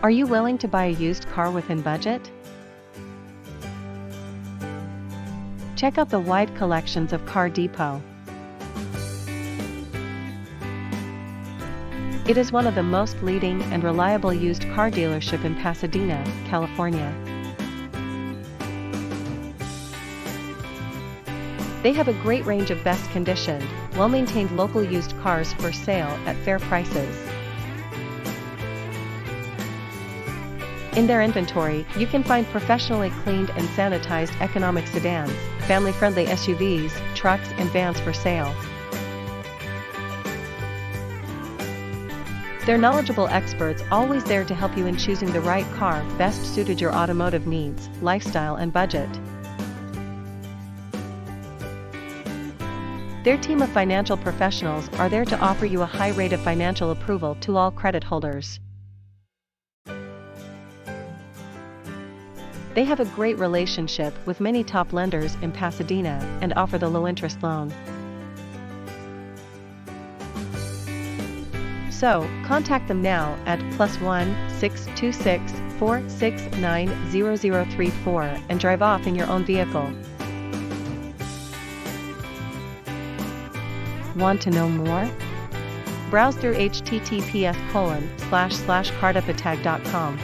Are you willing to buy a used car within budget? Check out the wide collections of Car Depot. It is one of the most leading and reliable used car dealership in Pasadena, California. They have a great range of best conditioned, well-maintained local used cars for sale at fair prices. In their inventory, you can find professionally cleaned and sanitized economic sedans, family-friendly SUVs, trucks and vans for sale. They're knowledgeable experts always there to help you in choosing the right car best suited your automotive needs, lifestyle and budget. Their team of financial professionals are there to offer you a high rate of financial approval to all credit holders. They have a great relationship with many top lenders in Pasadena and offer the low-interest loan. So, contact them now at +1 626 469 0034 and drive off in your own vehicle. Want to know more? Browse through https://cardupatag.com.